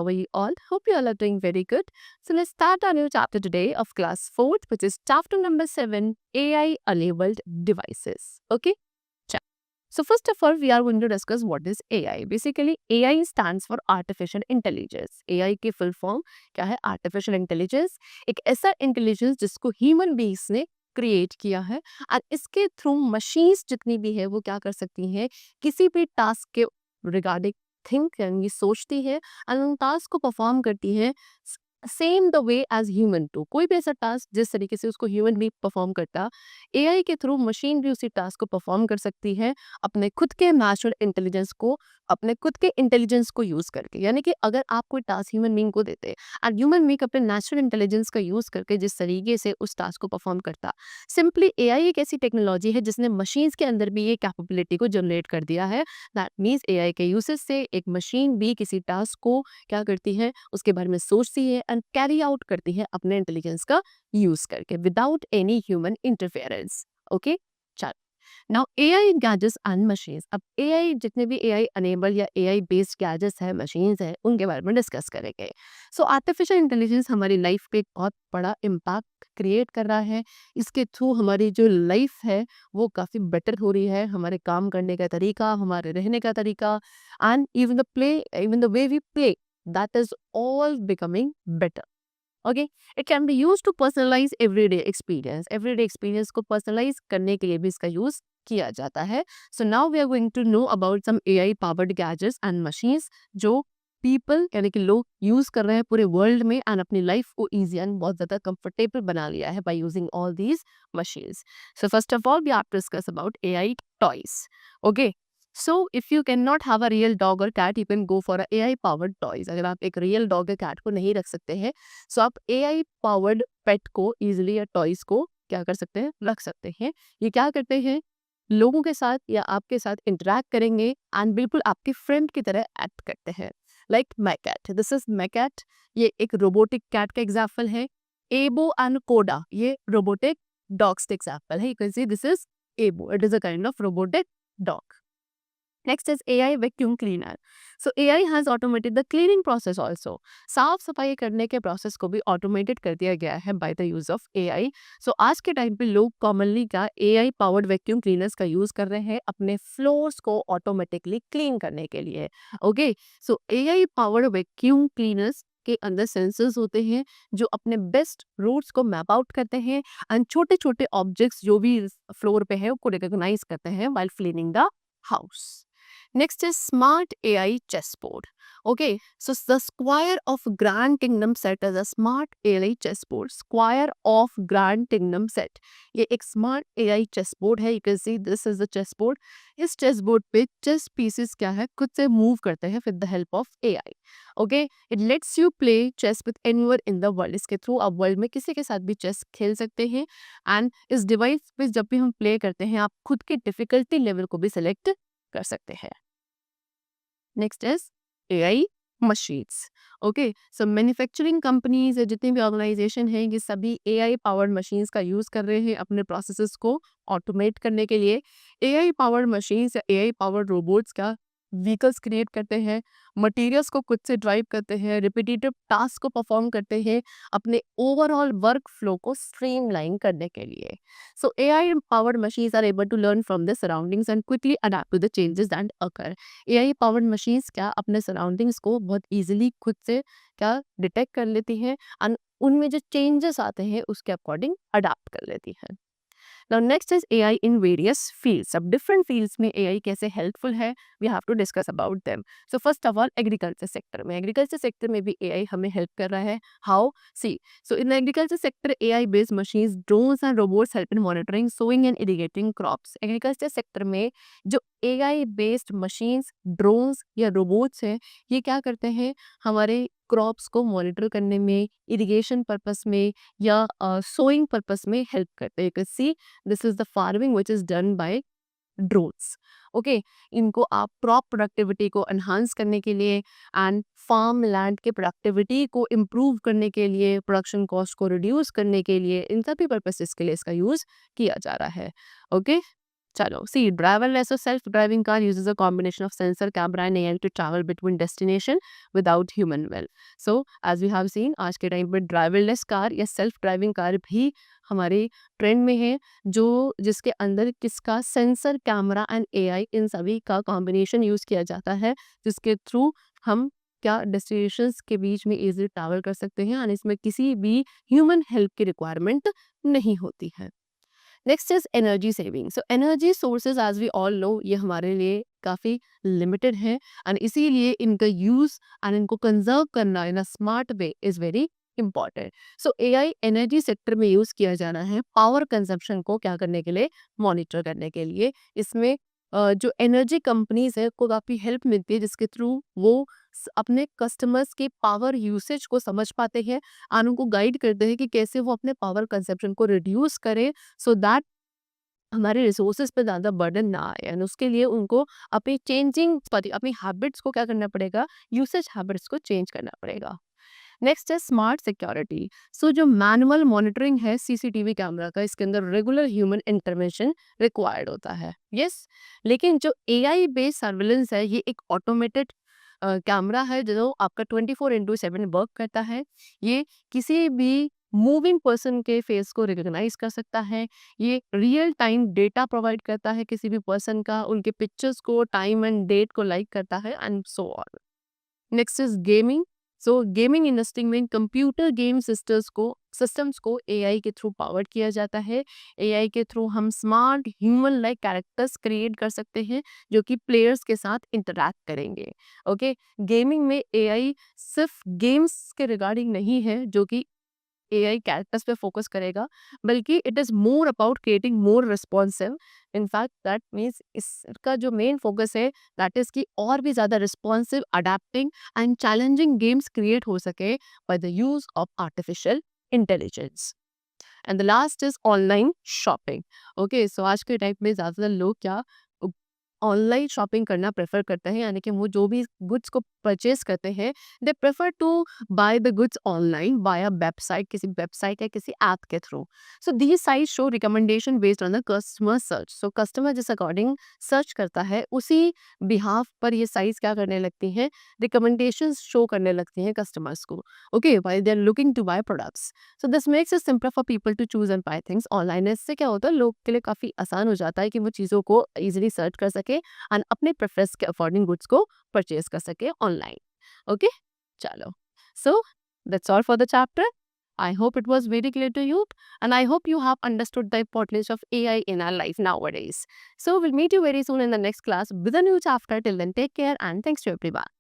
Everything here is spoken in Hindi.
How are you all? Hope you all are doing very good. So let's start our new chapter today of class 4th, which is chapter number 7, AI-enabled devices. Okay? Cha- So first of all, we are going to discuss what is AI. Basically, AI stands for Artificial Intelligence. AI की full form क्या है? Artificial Intelligence. एक ऐसा intelligence जिसको human beings ने क्रिएट किया है और इसके थ्रू मशीन्स जितनी भी है वो क्या कर सकती हैं, किसी भी टास्क के रिगार्डिंग थिंक यानी सोचती है और उन टास्क को परफॉर्म करती है same the way as human too. कोई भी ऐसा टास्क जिस तरीके से उसको ह्यूमन भी परफॉर्म करता, एआई के थ्रू मशीन भी उसी टास्क को परफॉर्म कर सकती है अपने खुद के नेचुरल इंटेलिजेंस को, अपने खुद के इंटेलिजेंस को यूज करके। यानी कि अगर आप कोई टास्क ह्यूमन बीइंग को देते एंड ह्यूमन बीइंग अपने नेचुरल इंटेलिजेंस का यूज करके जिस तरीके से उस टास्क को परफॉर्म करता, सिंपली एआई एक ऐसी टेक्नोलॉजी है जिसने मशीन्स के अंदर भी ये कैपेबिलिटी को जनरेट कर दिया है। दैट मीन्स एआई के यूसेज से एक मशीन भी किसी टास्क को क्या करती है, उसके बारे में सोचती है एंड कैरी आउट करती है अपने इंटेलिजेंस का यूज करके without any human interference. Okay, चल now AI gadgets and machines. अब एआई जितने भी एआई अनेबल या एआई बेस्ड गैजेट्स है, मशीन्स है, उनके बारे में डिस्कस करेंगे। सो आर्टिफिशियल इंटेलिजेंस हमारी लाइफ पे एक बहुत बड़ा इम्पैक्ट क्रिएट कर रहा है। इसके थ्रू हमारी जो लाइफ है वो काफ़ी बेटर हो रही है। हमारे काम करने का तरीका, हमारे रहने का तरीका and even the way we play, that is all becoming better. Okay, it can be use to personalise everyday experience. Everyday experience को पर्सनलाइज करने के लिए भी इसका यूज किया जाता है। So now we are going to know about some AI powered gadgets and machines जो पीपल यानी कि लोग यूज कर रहे हैं पूरे वर्ल्ड में एंड अपनी लाइफ को ईजी एंड बहुत ज्यादा कंफर्टेबल बना लिया है by using all these machines. So first of all we have to discuss about AI toys. Okay, so if you can not have a real dog और cat, you can go for a AI powered toys. अगर आप एक रियल डॉग या कैट को नहीं रख सकते हैं, सो आप एआई पावर्ड पेट को इजिली या टॉयज को क्या कर सकते हैं, रख सकते हैं। ये क्या करते हैं, लोगों के साथ या आपके साथ इंटरेक्ट करेंगे एंड बिल्कुल आपके फ्रेंड की तरह एक्ट करते हैं। Like my cat, this is my cat. ये एक रोबोटिक कैट का एग्जाम्पल है। एबो एंड कोडा, ये रोबोटिक डॉग्स का एग्जाम्पल है। You can see this is Aibo, it is a kind of robotic dog. Next is AI vacuum cleaner. So AI has automated the cleaning process also. साफ सफाई करने के प्रोसेस को भी ऑटोमेटेड कर दिया गया है bye the use of AI. सो आज के टाइम पे लोग कॉमनली का AI पावर्ड वैक्यूम क्लीनर्स का यूज कर रहे हैं अपने फ्लोर्स को ऑटोमेटिकली क्लीन करने के लिए। ओके, सो AI पावर्ड वैक्यूम क्लीनर्स के अंदर सेंसर्स होते हैं जो अपने बेस्ट रूट्स को मैप आउट करते हैं एंड छोटे छोटे ऑब्जेक्ट्स जो भी फ्लोर पे है उसको रिकॉग्नाइज करते हैं while cleaning the house. Next is smart AI chessboard. Okay, so the Square of Grand Kingdom set is a smart AI chessboard. Square of Grand Kingdom set. ये एक smart AI chessboard है. You can see this is the chessboard. इस chessboard पे chess pieces क्या है, खुद से move करते हैं with the help of AI. Okay, it lets you play chess with anywhere in the world. इसके थ्रू आप वर्ल्ड में किसी के साथ भी chess खेल सकते हैं एंड इस डिवाइस पे जब भी हम प्ले करते हैं आप खुद की डिफिकल्टी लेवल को भी सिलेक्ट कर सकते हैं। Next is AI machines. Okay, so manufacturing companies जितनी भी ऑर्गेनाइजेशन है ये सभी AI पावर्ड मशीन्स का यूज कर रहे हैं अपने प्रोसेसेस को ऑटोमेट करने के लिए। AI पावर्ड मशीन्स या AI पावर्ड रोबोट्स का व्हीकल्स क्रिएट करते हैं, मटेरियल्स को खुद से ड्राइव करते हैं, रिपीटेटिव टास्क को परफॉर्म करते हैं अपने ओवरऑल वर्क फ्लो को स्ट्रीमलाइन करने के लिए। So AI powered machines are able to learn from their surroundings and quickly adapt to the changes that occur. AI powered machines क्या अपने सराउंडिंग्स को बहुत इजीली खुद से क्या डिटेक्ट कर लेती हैं और उनमें जो चेंजेस आते हैं उसके अकॉर्डिंग अडाप्ट कर लेती हैं। Now next is AI in various fields. अब different fields में AI कैसे helpful है, we have to discuss about them. So first of all agriculture sector में, agriculture sector में भी AI हमें help कर रहा है. How? See, so in the agriculture sector AI based machines, drones and robots help in monitoring, sowing and irrigating crops. Agriculture sector में जो AI based machines, drones या robots हैं ये क्या करते हैं, हमारे क्रॉप्स को मॉनिटर करने में, इरिगेशन पर्पस में या सोइंग पर्पस में हेल्प करते हैं। सी this is the farming which is done by drones. Okay, इनको आप क्रॉप प्रोडक्टिविटी को एनहांस करने के लिए एंड फार्म लैंड के प्रोडक्टिविटी को इम्प्रूव करने के लिए, प्रोडक्शन कॉस्ट को रिड्यूस करने के लिए, इन सभी पर्पसेस के लिए इसका यूज किया जा रहा है। ओके, चलो, सी driverless or self-driving car uses a combination of sensor, camera and AI to travel between destination without human will. So as we have seen, आज के टाइम पे ड्राइवरलेस कार या सेल्फ ड्राइविंग कार भी हमारे ट्रेंड में है, जो जिसके अंदर किसका सेंसर, कैमरा एंड एआई इन सभी का कॉम्बिनेशन यूज़ किया जाता है, जिसके थ्रू हम क्या डेस्टिनेशंस के बीच में इजीली ट्रैवल कर सकते हैं और इसमें किसी भी ह्यूमन हेल्प की रिक्वायरमेंट नहीं होती है। Next is energy saving. So energy sources as we all know ये हमारे लिए काफ़ी लिमिटेड है एंड इसीलिए इनका यूज़ एंड इनको कंजर्व करना in a smart way is very important. So AI energy sector में यूज़ किया जाना है पावर कंजप्शन को क्या करने के लिए, मॉनिटर करने के लिए। इसमें जो एनर्जी कंपनीज है को काफ़ी हेल्प मिलती है, जिसके थ्रू वो अपने कस्टमर्स के पावर यूसेज को समझ पाते हैं और उनको गाइड करते हैं कि कैसे वो अपने पावर कंजप्शन को रिड्यूस करें, सो दैट हमारे रिसोर्सेज पे ज़्यादा बर्डन ना आए एंड उसके लिए उनको अपनी अपनी हैबिट्स को क्या करना पड़ेगा, यूसेज हैबिट्स को चेंज करना पड़ेगा। नेक्स्ट है स्मार्ट सिक्योरिटी। सो जो मैनुअल मॉनिटरिंग है सीसीटीवी कैमरा का, इसके अंदर रेगुलर ह्यूमन इंटरवेंशन रिक्वायर्ड होता है, यस। लेकिन जो एआई बेस्ड सर्विलेंस है ये एक ऑटोमेटेड कैमरा है जो आपका 24/7 वर्क करता है। ये किसी भी मूविंग पर्सन के फेस को रिकॉग्नाइज कर सकता है। ये रियल टाइम डेटा प्रोवाइड करता है किसी भी पर्सन का, उनके पिक्चर्स को, टाइम एंड डेट को लाइक करता है and so on. Next is gaming. So gaming industry में कंप्यूटर गेम सिस्टम्स को एआई के थ्रू पावर किया जाता है। एआई के थ्रू हम smart human like characters create कर सकते हैं जो कि प्लेयर्स के साथ इंटरैक्ट करेंगे। ओके, गेमिंग में एआई सिर्फ गेम्स के रिगार्डिंग नहीं है जो कि एआई कैरेक्टर्स पे फोकस करेगा, बल्कि it is more about creating more responsive. In fact that means इसका जो मेन फोकस है दैट इज़ कि और भी ज़्यादा responsive, adapting and challenging games create हो सके by the use of artificial intelligence. And the last is online shopping. Okay, so आज के टाइम में ज़्यादातर लोग क्या ऑनलाइन शॉपिंग करना प्रेफर करते हैं, यानी कि वो जो भी गुड्स को परचेज करते हैं they prefer to buy the goods online by website, किसी वेबसाइट या किसी ऐप के through. So these site show recommendation based on the customer search. So customer जिस अकॉर्डिंग सर्च करता है उसी बिहाफ पर ये साइट्स क्या करने लगती हैं, रिकमेंडेशन शो करने लगती हैं कस्टमर्स को। Okay, while they are looking to buy products. So this makes it simple for people to choose and buy things online. इससे क्या होता है, लोग के लिए काफ़ी आसान हो जाता है कि वो चीज़ों को ईजिली सर्च कर सके एंड अपने प्रेफरेंस के अकॉर्डिंग गुड्स को परचेज कर सके ऑनलाइन। ओके, चलो, so that's all for the chapter. I hope it was very clear to you and I hope you have understood the importance of AI in our life nowadays. So we'll meet you very soon in the next class with a new chapter. Till then, take care and thanks to everyone.